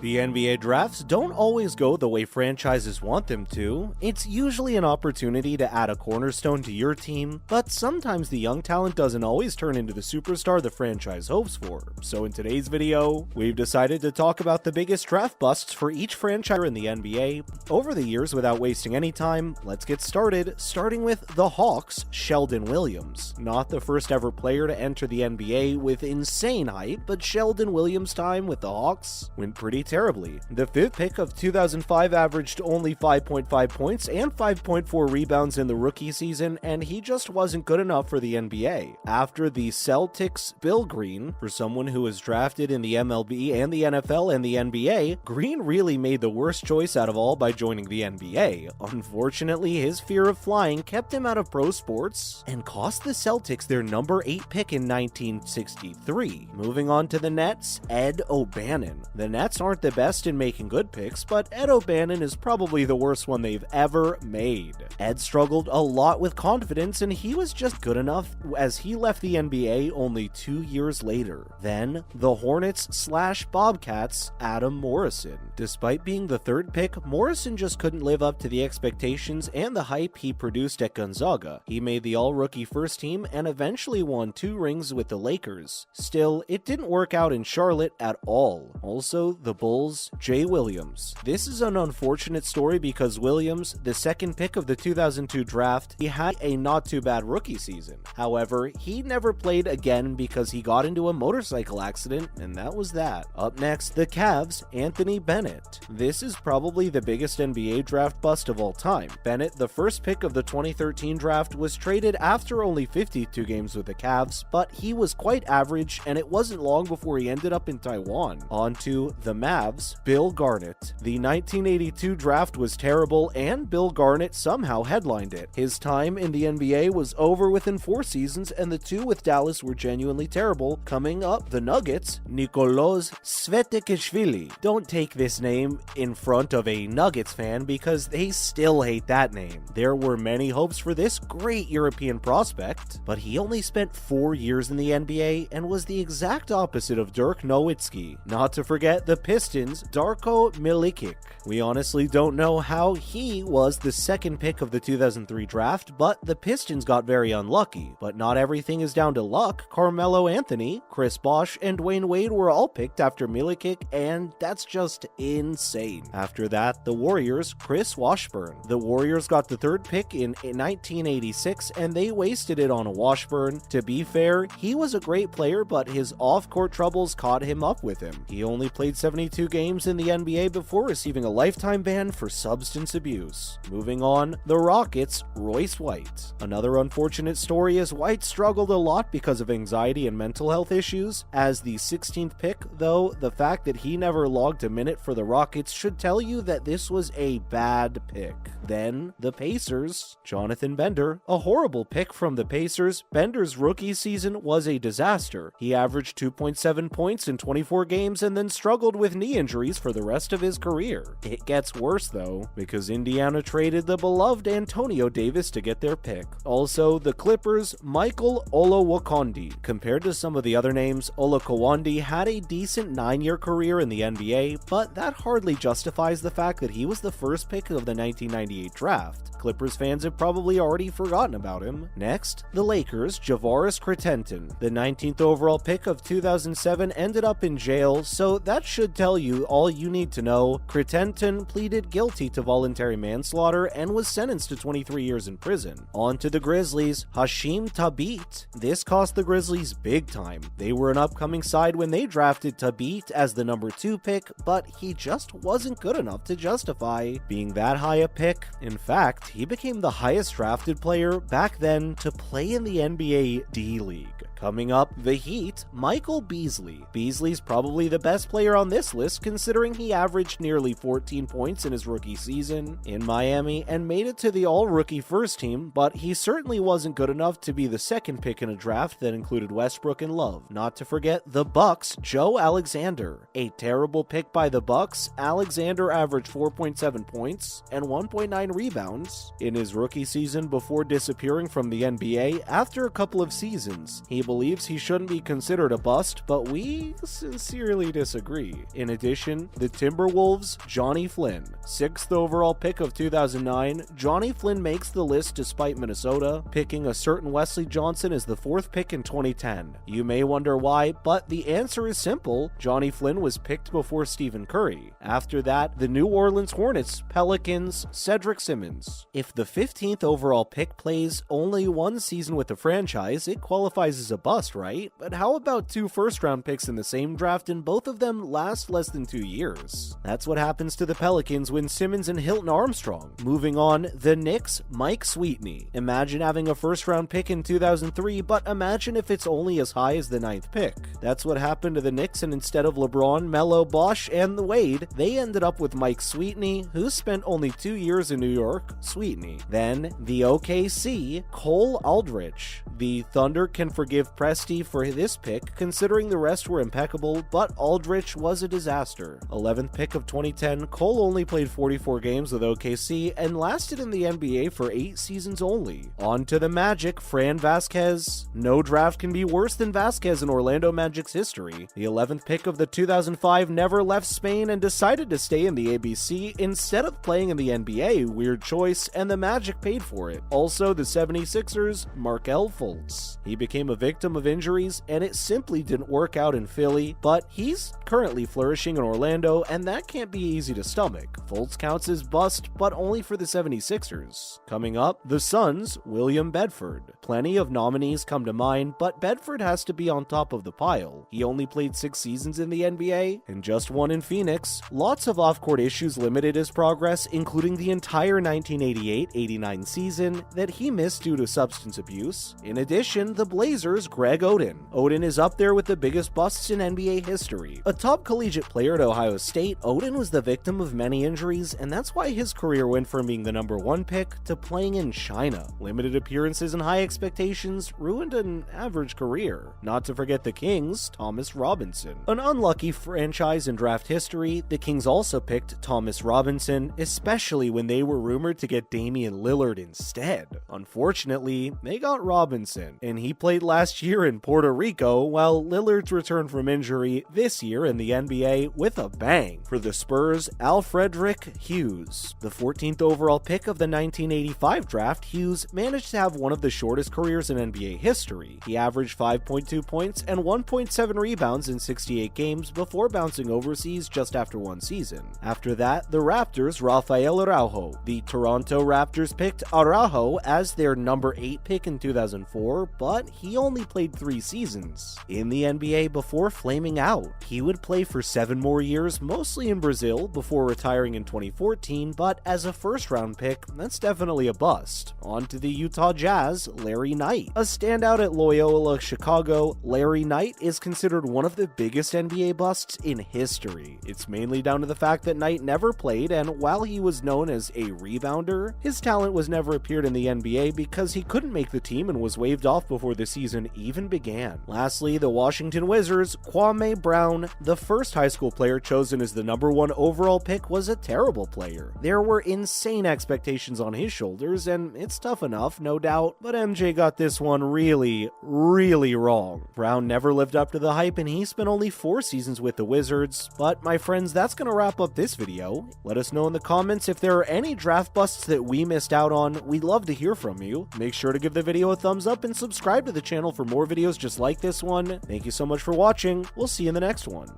The NBA drafts don't always go the way franchises want them to. It's usually an opportunity to add a cornerstone to your team, but sometimes the young talent doesn't always turn into the superstar the franchise hopes for. So in today's video, we've decided to talk about the biggest draft busts for each franchise in the NBA over the years. Without wasting any time, let's get started, starting with the Hawks' Sheldon Williams. Not the first ever player to enter the NBA with insane hype, but Sheldon Williams' time with the Hawks went pretty terribly. The fifth pick of 2005 averaged only 5.5 points and 5.4 rebounds in the rookie season, and he just wasn't good enough for the NBA. After the Celtics' Bill Green, for someone who was drafted in the MLB and the NFL and the NBA, Green really made the worst choice out of all by joining the NBA. Unfortunately, his fear of flying kept him out of pro sports and cost the Celtics their number 8 pick in 1963. Moving on to the Nets, Ed O'Bannon. The Nets aren't the best in making good picks, but Ed O'Bannon is probably the worst one they've ever made. Ed struggled a lot with confidence, and he was just good enough as he left the NBA only 2 years later. Then, the Hornets/Bobcats, Adam Morrison. Despite being the third pick, Morrison just couldn't live up to the expectations and the hype he produced at Gonzaga. He made the all-rookie first team and eventually won 2 rings with the Lakers. Still, it didn't work out in Charlotte at all. Also, the Bulls, Jay Williams. This is an unfortunate story because Williams, the second pick of the 2002 draft, he had a not too bad rookie season. However, he never played again because he got into a motorcycle accident, and that was that. Up next, the Cavs, Anthony Bennett. This is probably the biggest NBA draft bust of all time. Bennett, the first pick of the 2013 draft, was traded after only 52 games with the Cavs, but he was quite average, and it wasn't long before he ended up in Taiwan. On to the Mavs, Bill Garnett. The 1982 draft was terrible, and Bill Garnett somehow headlined it. His time in the NBA was over within 4 seasons, and the 2 with Dallas were genuinely terrible. Coming up, the Nuggets, Nikoloz Svetekishvili. Don't take this name in front of a Nuggets fan because they still hate that name. There were many hopes for this great European prospect, but he only spent 4 years in the NBA and was the exact opposite of Dirk Nowitzki. Not to forget the Pistons, Darko Milicic. We honestly don't know how he was the second pick of the 2003 draft, but the Pistons got very unlucky. But not everything is down to luck. Carmelo Anthony, Chris Bosh, and Dwayne Wade were all picked after Milicic, and that's just insane. After that, the Warriors, Chris Washburn. The Warriors got the third pick in 1986, and they wasted it on a Washburn. To be fair, he was a great player, but his off-court troubles caught him up with him. He only played 72 games in the NBA before receiving a lifetime ban for substance abuse. Moving on, the Rockets, Royce White. Another unfortunate story is White struggled a lot because of anxiety and mental health issues. As the 16th pick, though, the fact that he never logged a minute for the Rockets should tell you that this was a bad pick. Then, the Pacers, Jonathan Bender. A horrible pick from the Pacers. Bender's rookie season was a disaster. He averaged 2.7 points in 24 games and then struggled with knee injuries for the rest of his career. It gets worse though, because Indiana traded the beloved Antonio Davis to get their pick. Also, the Clippers, Michael Olowokandi. Compared to some of the other names, Olowokandi had a decent 9-year career in the NBA, but that hardly justifies the fact that he was the first pick of the 1998 draft. Clippers fans have probably already forgotten about him. Next, the Lakers, Javaris Crittenton. The 19th overall pick of 2007 ended up in jail, so that should tell you all you need to know. Crittenton pleaded guilty to voluntary manslaughter and was sentenced to 23 years in prison. On to the Grizzlies, Hashim Thabit. This cost the Grizzlies big time. They were an upcoming side when they drafted Thabit as the number 2 pick, but he just wasn't good enough to justify being that high a pick. In fact, he became the highest drafted player back then to play in the NBA D-League. Coming up, the Heat, Michael Beasley. Beasley's probably the best player on this list considering he averaged nearly 14 points in his rookie season in Miami and made it to the all-rookie first team, but he certainly wasn't good enough to be the second pick in a draft that included Westbrook and Love. Not to forget the Bucks, Joe Alexander. A terrible pick by the Bucks, Alexander averaged 4.7 points and 1.9 rebounds in his rookie season before disappearing from the NBA after a couple of seasons. He believes he shouldn't be considered a bust, but we sincerely disagree. In addition, the Timberwolves, Johnny Flynn. 6th overall pick of 2009, Johnny Flynn makes the list despite Minnesota picking a certain Wesley Johnson as the 4th pick in 2010. You may wonder why, but the answer is simple. Johnny Flynn was picked before Stephen Curry. After that, the New Orleans Hornets, Pelicans, Cedric Simmons. If the 15th overall pick plays only one season with the franchise, it qualifies as a bust, right? But how about 2 first-round picks in the same draft and both of them last less than 2 years? That's what happens to the Pelicans when Simmons and Hilton Armstrong. Moving on, the Knicks, Mike Sweetney. Imagine having a first-round pick in 2003, but imagine if it's only as high as the 9th pick. That's what happened to the Knicks, and instead of LeBron, Melo, Bosh, and Wade, they ended up with Mike Sweetney, who spent only 2 years in New York. Sweetney. Then, the OKC, Cole Aldrich. The Thunder can forgive Presti for this pick, considering the rest were impeccable, but Aldrich was a disaster. 11th pick of 2010, Cole only played 44 games with OKC and lasted in the NBA for 8 seasons only. On to the Magic, Fran Vasquez. No draft can be worse than Vasquez in Orlando Magic's history. The 11th pick of the 2005 never left Spain and decided to stay in the ABC instead of playing in the NBA. Weird choice, and the Magic paid for it. Also, the 76ers, Markelle Fultz. He became a victim of injuries, and it simply didn't work out in Philly, but he's currently flourishing in Orlando, and that can't be easy to stomach. Fultz counts as bust, but only for the 76ers. Coming up, the Suns, William Bedford. Plenty of nominees come to mind, but Bedford has to be on top of the pile. He only played 6 seasons in the NBA, and just 1 in Phoenix. Lots of off-court issues limited his progress, including the entire 1988-89 season that he missed due to substance abuse. In addition, the Blazers' Greg Oden. Oden is up there with the biggest busts in NBA history. A top collegiate player at Ohio State, Oden was the victim of many injuries, and that's why his career went from being the number 1 pick to playing in China. Limited appearances and high expectations ruined an average career. Not to forget the Kings, Thomas Robinson. An unlucky franchise in draft history, the Kings also picked Thomas Robinson, especially when they were rumored to get Damian Lillard instead. Unfortunately, they got Robinson, and he played last year in Puerto Rico, while Lillard's returned from injury this year in the NBA with a bang. For the Spurs, Alfredrick Hughes. The 14th overall pick of the 1985 draft, Hughes managed to have one of the shortest careers in NBA history. He averaged 5.2 points and 1.7 rebounds in 68 games before bouncing overseas just after 1 season. After that, the Raptors, Rafael Araujo. The Toronto Raptors picked Araujo as their number 8 pick in 2004, but he only played 3 seasons in the NBA before flaming out. He would play for 7 more years, mostly in Brazil, before retiring in 2014, but as a first-round pick, that's definitely a bust. On to the Utah Jazz, Larry Knight. A standout at Loyola Chicago, Larry Knight is considered one of the biggest NBA busts in history. It's mainly down to the fact that Knight never played, and while he was known as a rebounder, his talent was never appeared in the NBA because he couldn't make the team and was waived off before the season even began. Lastly, the Washington Wizards, Kwame Brown. The first high school player chosen as the number 1 overall pick was a terrible player. There were insane expectations on his shoulders, and it's tough enough, no doubt, but MJ got this one really wrong. Brown never lived up to the hype, and he spent only 4 seasons with the Wizards. But my friends, that's gonna wrap up this video. Let us know in the comments if there are any draft busts that we missed out on. We'd love to hear from you. Make sure to give the video a thumbs up and subscribe to the channel for more videos just like this one. Thank you so much for watching. We'll see you in the next one.